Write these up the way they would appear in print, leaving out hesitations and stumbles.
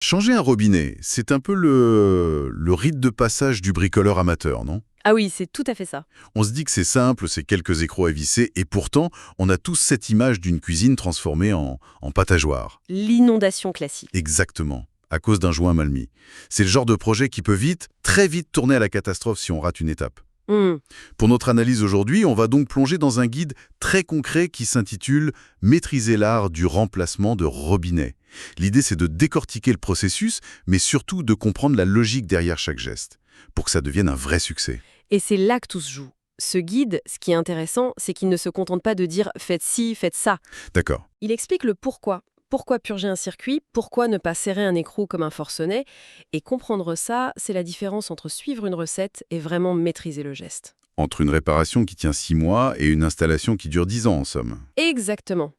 Changer un robinet, c'est un peu le rite de passage du bricoleur amateur, non? Ah oui, c'est tout à fait ça. On se dit que c'est simple, c'est quelques écrous à visser, et pourtant, on a tous cette image d'une cuisine transformée en patageoire. L'inondation classique. Exactement, à cause d'un joint mal mis. C'est le genre de projet qui peut vite, très vite tourner à la catastrophe si on rate une étape. Hmm. Pour notre analyse aujourd'hui, on va donc plonger dans un guide très concret qui s'intitule « Maîtriser l'art du remplacement de robinet ». L'idée, c'est de décortiquer le processus, mais surtout de comprendre la logique derrière chaque geste, pour que ça devienne un vrai succès. Et c'est là que tout se joue. Ce guide, ce qui est intéressant, c'est qu'il ne se contente pas de dire faites ci, faites ça. D'accord. Il explique le pourquoi. Pourquoi purger un circuit? Pourquoi ne pas serrer un écrou comme un forcenet? Et comprendre ça, c'est la différence entre suivre une recette et vraiment maîtriser le geste. Entre une réparation qui tient 6 mois et une installation qui dure 10 ans, en somme. Exactement.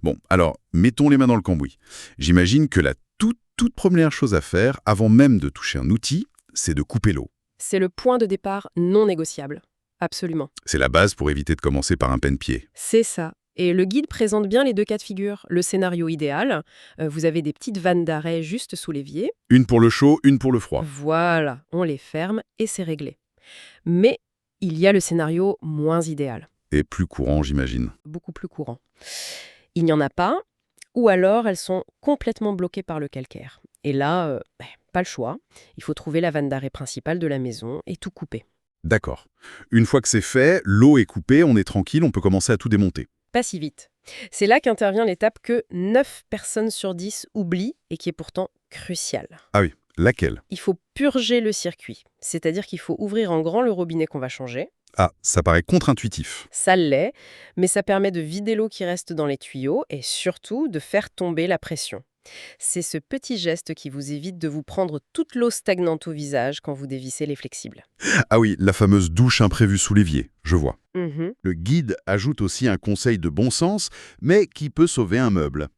Bon, alors, mettons les mains dans le cambouis. J'imagine que la toute première chose à faire, avant même de toucher un outil, c'est de couper l'eau. C'est le point de départ non négociable. Absolument. C'est la base pour éviter de commencer par un pène-pied. C'est ça. Et le guide présente bien les deux cas de figure. Le scénario idéal, vous avez des petites vannes d'arrêt juste sous l'évier. Une pour le chaud, une pour le froid. Voilà, on les ferme et c'est réglé. Mais il y a le scénario moins idéal, Et plus courant, j'imagine. beaucoup plus courant. Il n'y en a pas, ou alors elles sont complètement bloquées par le calcaire. Et là, pas le choix. Il faut trouver la vanne d'arrêt principale de la maison et tout couper. D'accord. Une fois que c'est fait, l'eau est coupée, on est tranquille, on peut commencer à tout démonter. Pas si vite. C'est là qu'intervient l'étape que 9 personnes sur 10 oublient et qui est pourtant cruciale. Ah oui, laquelle? Il faut purger le circuit, c'est-à-dire qu'il faut ouvrir en grand le robinet qu'on va changer. Ah, ça paraît contre-intuitif. Ça l'est, mais ça permet de vider l'eau qui reste dans les tuyaux et surtout de faire tomber la pression. C'est ce petit geste qui vous évite de vous prendre toute l'eau stagnante au visage quand vous dévissez les flexibles. Ah oui, la fameuse douche imprévue sous l'évier, je vois. Mhm. Le guide ajoute aussi un conseil de bon sens, mais qui peut sauver un meuble.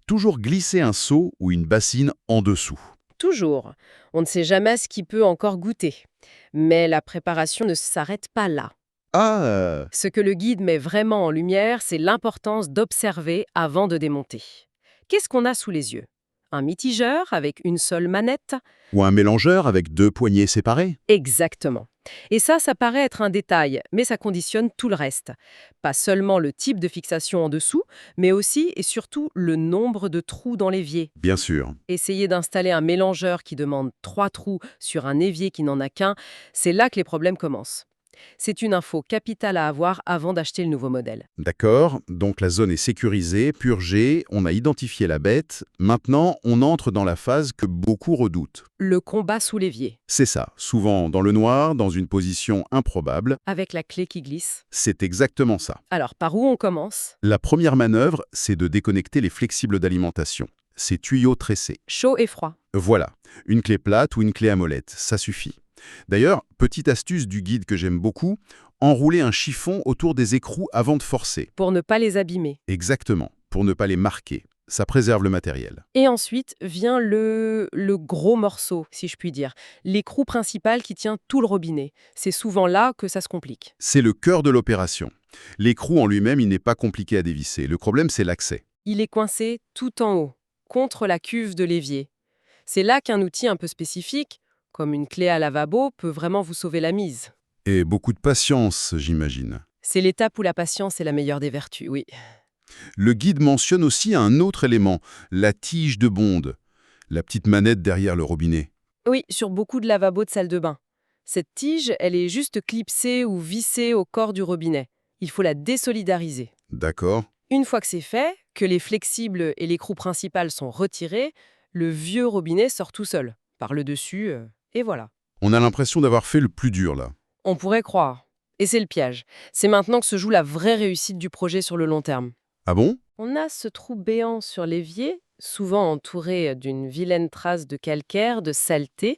Toujours glisser un seau ou une bassine en dessous. Toujours. On ne sait jamais ce qui peut encore goûter. Mais la préparation ne s'arrête pas là. Ah, Ce que le guide met vraiment en lumière, c'est l'importance d'observer avant de démonter. Qu'est-ce qu'on a sous les yeux? Un mitigeur avec une seule manette? ou un mélangeur avec 2 poignées séparées. Exactement. Et ça paraît être un détail, mais ça conditionne tout le reste. Pas seulement le type de fixation en dessous, mais aussi et surtout le nombre de trous dans l'évier. Bien sûr. Essayer d'installer un mélangeur qui demande 3 trous sur un évier qui n'en a qu'un, c'est là que les problèmes commencent. C'est une info capitale à avoir avant d'acheter le nouveau modèle. D'accord, donc la zone est sécurisée, purgée, on a identifié la bête. Maintenant, on entre dans la phase que beaucoup redoutent. Le combat sous l'évier, C'est ça, souvent dans le noir, dans une position improbable. avec la clé qui glisse. C'est exactement ça. Alors, par où on commence? La première manœuvre, c'est de déconnecter les flexibles d'alimentation. Ces tuyaux tressés. Chaud et froid. Voilà, une clé plate ou une clé à molette, ça suffit. D'ailleurs, petite astuce du guide que j'aime beaucoup, enrouler un chiffon autour des écrous avant de forcer. Pour ne pas les abîmer. Exactement, pour ne pas les marquer. Ça préserve le matériel. Et ensuite vient le gros morceau, si je puis dire. L'écrou principal qui tient tout le robinet. C'est souvent là que ça se complique. C'est le cœur de l'opération. L'écrou en lui-même, il n'est pas compliqué à dévisser. Le problème, c'est l'accès. Il est coincé tout en haut, contre la cuve de l'évier. C'est là qu'un outil un peu spécifique, comme une clé à lavabo, peut vraiment vous sauver la mise. Et beaucoup de patience, j'imagine. C'est l'étape où la patience est la meilleure des vertus, oui. Le guide mentionne aussi un autre élément, la tige de bonde, la petite manette derrière le robinet. Oui, sur beaucoup de lavabos de salle de bain. Cette tige, elle est juste clipsée ou vissée au corps du robinet. Il faut la désolidariser. D'accord. Une fois que c'est fait, que les flexibles et l'écrou principal sont retirés, le vieux robinet sort tout seul, par le dessus, et voilà. On a l'impression d'avoir fait le plus dur là. On pourrait croire. Et c'est le piège. C'est maintenant que se joue la vraie réussite du projet sur le long terme. Ah bon? On a ce trou béant sur l'évier, souvent entouré d'une vilaine trace de calcaire, de saleté.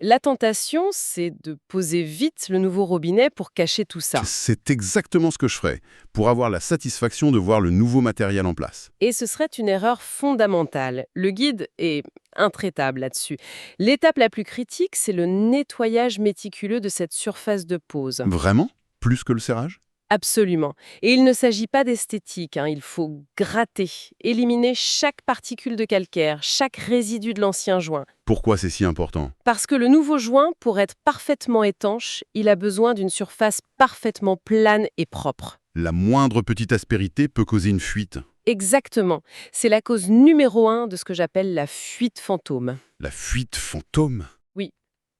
La tentation, c'est de poser vite le nouveau robinet pour cacher tout ça. C'est exactement ce que je ferais, pour avoir la satisfaction de voir le nouveau matériel en place. Et ce serait une erreur fondamentale. Le guide est intraitable là-dessus. L'étape la plus critique, c'est le nettoyage méticuleux de cette surface de pose. Vraiment? Plus que le serrage? Absolument. Et il ne s'agit pas d'esthétique, hein, il faut gratter, éliminer chaque particule de calcaire, chaque résidu de l'ancien joint. Pourquoi c'est si important? Parce que le nouveau joint, pour être parfaitement étanche, il a besoin d'une surface parfaitement plane et propre. La moindre petite aspérité peut causer une fuite. Exactement. C'est la cause numéro 1 de ce que j'appelle la fuite fantôme. La fuite fantôme? Oui,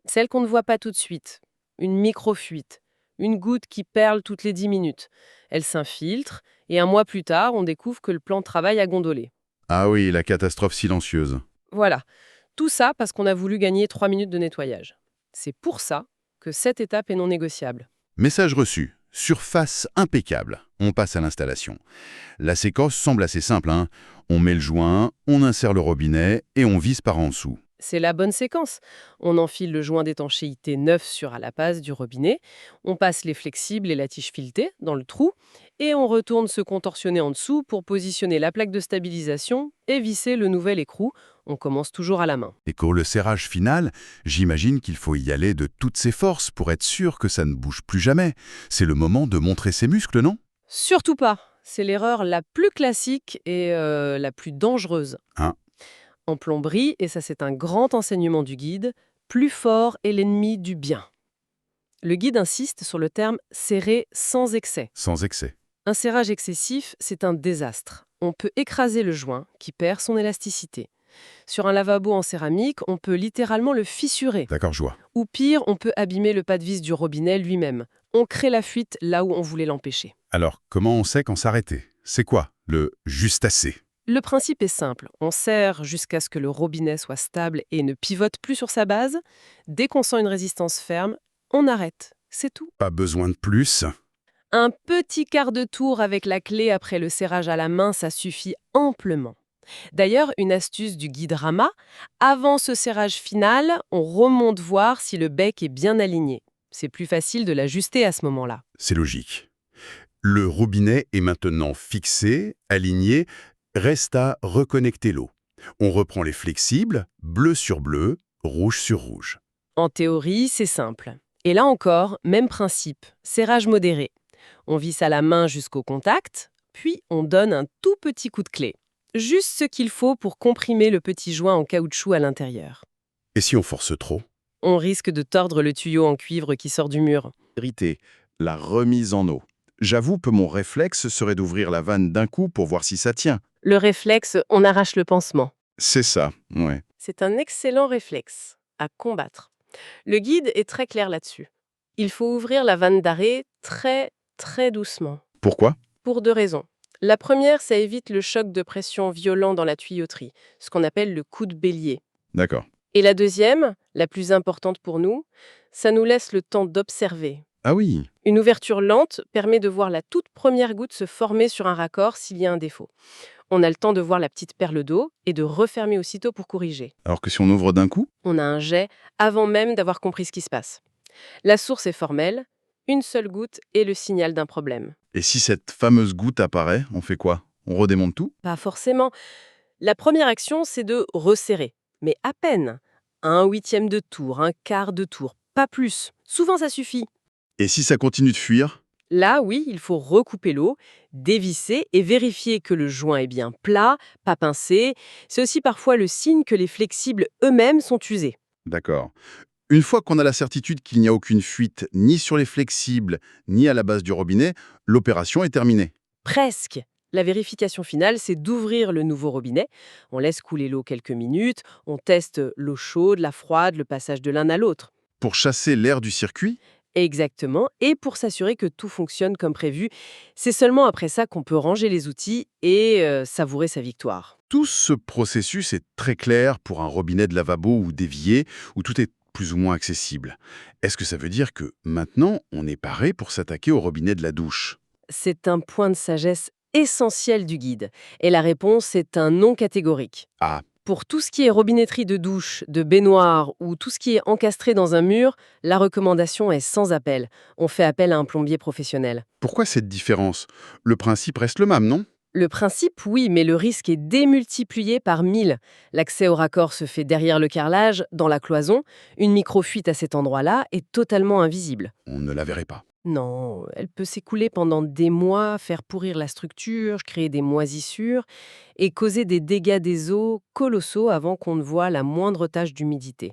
celle qu'on ne voit pas tout de suite. Une micro-fuite. Une goutte qui perle toutes les 10 minutes. Elle s'infiltre, et un mois plus tard, on découvre que le plan de travail a gondolé. Ah oui, la catastrophe silencieuse. Voilà. Tout ça parce qu'on a voulu gagner 3 minutes de nettoyage. C'est pour ça que cette étape est non négociable. Message reçu. Surface impeccable. On passe à l'installation. La séquence semble assez simple, hein. On met le joint, on insère le robinet et on visse par en dessous. C'est la bonne séquence. On enfile le joint d'étanchéité neuf sur à la base du robinet, on passe les flexibles et la tige filetée dans le trou, et on retourne se contorsionner en dessous pour positionner la plaque de stabilisation et visser le nouvel écrou. On commence toujours à la main. Et pour le serrage final, j'imagine qu'il faut y aller de toutes ses forces pour être sûr que ça ne bouge plus jamais. C'est le moment de montrer ses muscles, non? Surtout pas. C'est l'erreur la plus classique et la plus dangereuse. Hein? En plomberie, et ça c'est un grand enseignement du guide, plus fort est l'ennemi du bien. Le guide insiste sur le terme serrer sans excès. Sans excès. Un serrage excessif, c'est un désastre. On peut écraser le joint qui perd son élasticité. Sur un lavabo en céramique, on peut littéralement le fissurer. D'accord, je vois. Ou pire, on peut abîmer le pas de vis du robinet lui-même. On crée la fuite là où on voulait l'empêcher. Alors, comment on sait quand s'arrêter? C'est quoi le juste assez? Le principe est simple. On serre jusqu'à ce que le robinet soit stable et ne pivote plus sur sa base. Dès qu'on sent une résistance ferme, on arrête. C'est tout. Pas besoin de plus? Un petit quart de tour avec la clé après le serrage à la main, ça suffit amplement. D'ailleurs, une astuce du guide Rama, avant ce serrage final, on remonte voir si le bec est bien aligné. C'est plus facile de l'ajuster à ce moment-là. C'est logique. Le robinet est maintenant fixé, aligné, reste à reconnecter l'eau. On reprend les flexibles, bleu sur bleu, rouge sur rouge. En théorie, c'est simple. Et là encore, même principe, serrage modéré. On visse à la main jusqu'au contact, puis on donne un tout petit coup de clé. Juste ce qu'il faut pour comprimer le petit joint en caoutchouc à l'intérieur. Et si on force trop? On risque de tordre le tuyau en cuivre qui sort du mur. Vérité, la remise en eau. J'avoue que mon réflexe serait d'ouvrir la vanne d'un coup pour voir si ça tient. Le réflexe, on arrache le pansement. C'est ça, ouais. C'est un excellent réflexe à combattre. Le guide est très clair là-dessus. Il faut ouvrir la vanne d'arrêt très doucement. Pourquoi? Pour 2 raisons. La première, ça évite le choc de pression violent dans la tuyauterie, ce qu'on appelle le coup de bélier. D'accord. Et la deuxième, la plus importante pour nous, ça nous laisse le temps d'observer. Ah oui, Une ouverture lente permet de voir la toute première goutte se former sur un raccord s'il y a un défaut. On a le temps de voir la petite perle d'eau et de refermer aussitôt pour corriger. alors que si on ouvre d'un coup? On a un jet avant même d'avoir compris ce qui se passe. La source est formelle, une seule goutte est le signal d'un problème. Et si cette fameuse goutte apparaît, on fait quoi? On redémonte tout? Pas forcément. La première action, c'est de resserrer, mais à peine. Un huitième de tour, un quart de tour, pas plus. Souvent, ça suffit. Et si ça continue de fuir? Là, oui, il faut recouper l'eau, dévisser et vérifier que le joint est bien plat, pas pincé. C'est aussi parfois le signe que les flexibles eux-mêmes sont usés. D'accord. Une fois qu'on a la certitude qu'il n'y a aucune fuite ni sur les flexibles, ni à la base du robinet, l'opération est terminée. Presque. La vérification finale, c'est d'ouvrir le nouveau robinet. On laisse couler l'eau quelques minutes, on teste l'eau chaude, la froide, le passage de l'un à l'autre. Pour chasser l'air du circuit? Exactement, et pour s'assurer que tout fonctionne comme prévu, c'est seulement après ça qu'on peut ranger les outils et savourer sa victoire. Tout ce processus est très clair pour un robinet de lavabo ou d'évier où tout est plus ou moins accessible. Est-ce que ça veut dire que maintenant, on est paré pour s'attaquer au robinet de la douche? C'est un point de sagesse essentiel du guide, et la réponse est un non catégorique. Ah, Pour tout ce qui est robinetterie de douche, de baignoire ou tout ce qui est encastré dans un mur, la recommandation est sans appel. On fait appel à un plombier professionnel. pourquoi cette différence? Le principe reste le même, non? Le principe, oui, mais le risque est démultiplié par 1000. L'accès au raccord se fait derrière le carrelage, dans la cloison. Une microfuite à cet endroit-là est totalement invisible. On ne la verrait pas. Non, elle peut s'écouler pendant des mois, faire pourrir la structure, créer des moisissures et causer des dégâts des eaux colossaux avant qu'on ne voie la moindre tache d'humidité.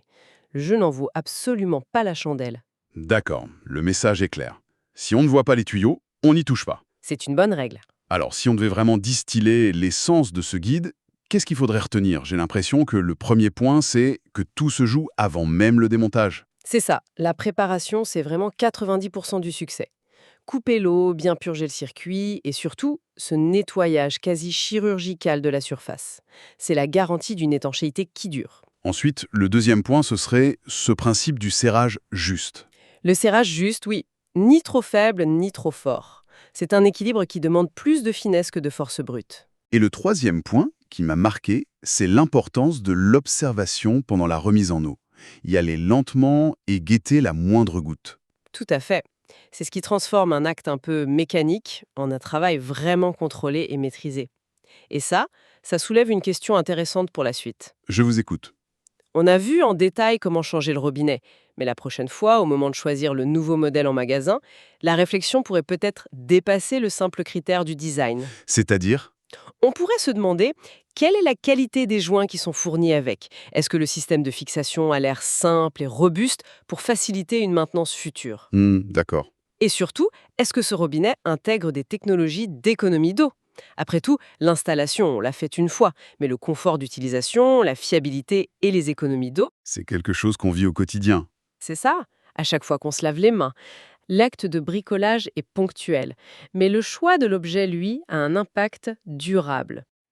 Le jeu n'en vaut absolument pas la chandelle. D'accord, le message est clair. Si on ne voit pas les tuyaux, on n'y touche pas. C'est une bonne règle. Alors, si on devait vraiment distiller l'essence de ce guide, qu'est-ce qu'il faudrait retenir? J'ai l'impression que le premier point, c'est que tout se joue avant même le démontage. C'est ça, la préparation, c'est vraiment 90% du succès. Couper l'eau, bien purger le circuit et surtout, ce nettoyage quasi chirurgical de la surface. C'est la garantie d'une étanchéité qui dure. Ensuite, le deuxième point, ce serait ce principe du serrage juste. Le serrage juste, oui, ni trop faible ni trop fort. C'est un équilibre qui demande plus de finesse que de force brute. Et le troisième point, qui m'a marqué, c'est l'importance de l'observation pendant la remise en eau. Y aller lentement et guetter la moindre goutte. Tout à fait. C'est ce qui transforme un acte un peu mécanique en un travail vraiment contrôlé et maîtrisé. Et ça soulève une question intéressante pour la suite. Je vous écoute. On a vu en détail comment changer le robinet, mais la prochaine fois, au moment de choisir le nouveau modèle en magasin, la réflexion pourrait peut-être dépasser le simple critère du design. C'est-à-dire? On pourrait se demander quelle est la qualité des joints qui sont fournis avec. Est-ce que le système de fixation a l'air simple et robuste pour faciliter une maintenance future? D'accord. Et surtout, est-ce que ce robinet intègre des technologies d'économie d'eau? Après tout, l'installation, on l'a faite une fois, mais le confort d'utilisation, la fiabilité et les économies d'eau, C'est quelque chose qu'on vit au quotidien. c'est ça, à chaque fois qu'on se lave les mains. L'acte de bricolage est ponctuel, mais le choix de l'objet, lui, a un impact durable.